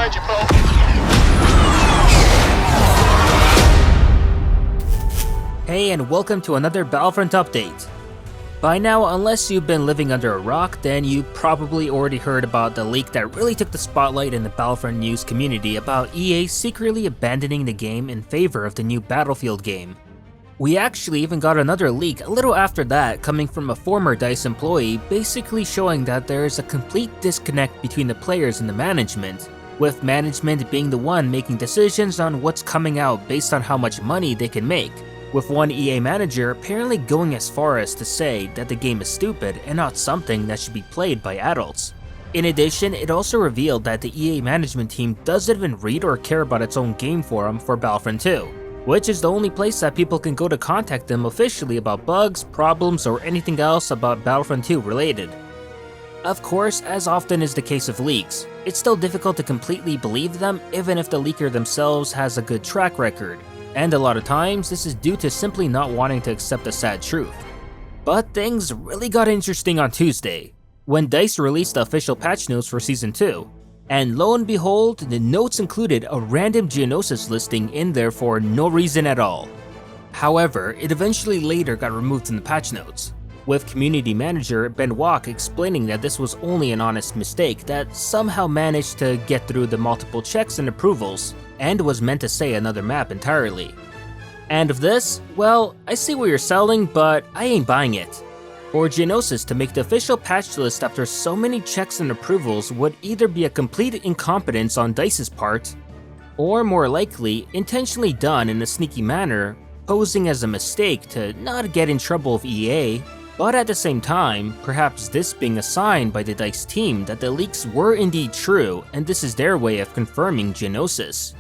behind you, Paul. Hey, and welcome to another Battlefront update. By now, unless you've been living under a rock, then you probably already heard about the leak that really took the spotlight in the Battlefront news community about EA secretly abandoning the game in favor of the new Battlefield game. We actually even got another leak a little after that coming from a former DICE employee, basically showing that there is a complete disconnect between the players and the management, with management being the one making decisions on what's coming out based on how much money they can make, with one EA manager apparently going as far as to say that the game is stupid and not something that should be played by adults. In addition, it also revealed that the EA management team doesn't even read or care about its own game forum for Battlefront 2. Which is the only place that people can go to contact them officially about bugs, problems, or anything else about Battlefront 2 related. Of course, as often is the case of leaks, it's still difficult to completely believe them even if the leaker themselves has a good track record, and a lot of times this is due to simply not wanting to accept the sad truth. But things really got interesting on Tuesday, when DICE released the official patch notes for Season 2. And lo and behold, the notes included a random Geonosis listing in there for no reason at all. However, it eventually later got removed from the patch notes, with community manager Ben Walk explaining that this was only an honest mistake that somehow managed to get through the multiple checks and approvals, and was meant to say another map entirely. And of this, well, I see what you're selling, but I ain't buying it. For Geonosis to make the official patch list after so many checks and approvals would either be a complete incompetence on DICE's part, or more likely, intentionally done in a sneaky manner, posing as a mistake to not get in trouble with EA, but at the same time, perhaps this being a sign by the DICE team that the leaks were indeed true and this is their way of confirming Geonosis.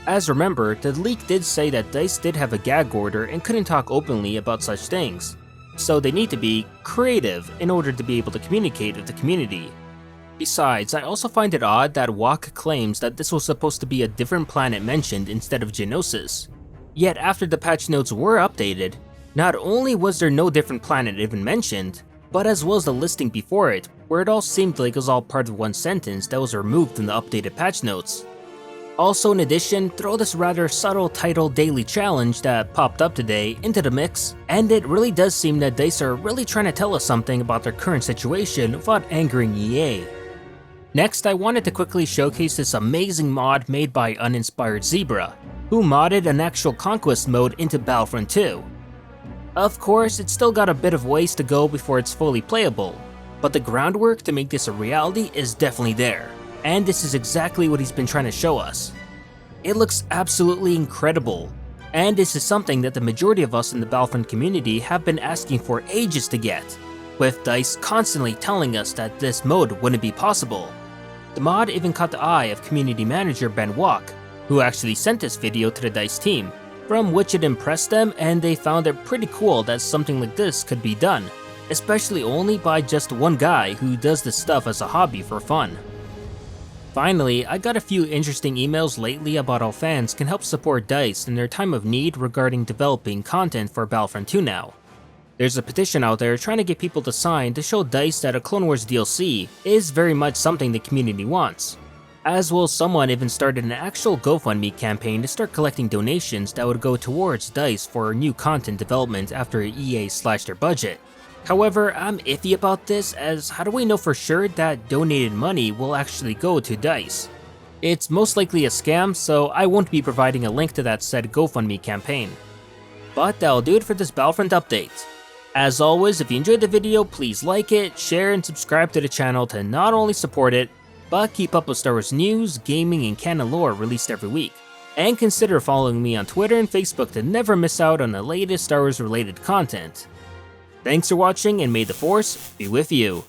As remember, the leak did say that DICE did have a gag order and couldn't talk openly about such things. So they need to be creative in order to be able to communicate with the community. Besides, I also find it odd that Wok claims that this was supposed to be a different planet mentioned instead of Geonosis. Yet after the patch notes were updated, not only was there no different planet even mentioned, but as well as the listing before it, where it all seemed like it was all part of one sentence that was removed in the updated patch notes. Also, in addition, throw this rather subtle title daily challenge that popped up today into the mix, and it really does seem that DICE are really trying to tell us something about their current situation without angering EA. Next, I wanted to quickly showcase this amazing mod made by Uninspired Zebra, who modded an actual Conquest mode into Battlefront 2. Of course, it's still got a bit of ways to go before it's fully playable, but the groundwork to make this a reality is definitely there. And this is exactly what he's been trying to show us. It looks absolutely incredible, and this is something that the majority of us in the Battlefront community have been asking for ages to get, with DICE constantly telling us that this mode wouldn't be possible. The mod even caught the eye of community manager Ben Walk, who actually sent this video to the DICE team, from which it impressed them and they found it pretty cool that something like this could be done, especially only by just one guy who does this stuff as a hobby for fun. Finally, I got a few interesting emails lately about how fans can help support DICE in their time of need regarding developing content for Battlefront 2 now. There's a petition out there trying to get people to sign to show DICE that a Clone Wars DLC is very much something the community wants. As well, someone even started an actual GoFundMe campaign to start collecting donations that would go towards DICE for new content development after EA slashed their budget. However, I'm iffy about this, as how do we know for sure that donated money will actually go to DICE? It's most likely a scam, so I won't be providing a link to that said GoFundMe campaign. But that'll do it for this Battlefront update. As always, if you enjoyed the video, please like it, share, and subscribe to the channel to not only support it, but keep up with Star Wars news, gaming, and canon lore released every week. And consider following me on Twitter and Facebook to never miss out on the latest Star Wars related content. Thanks for watching, and may the Force be with you.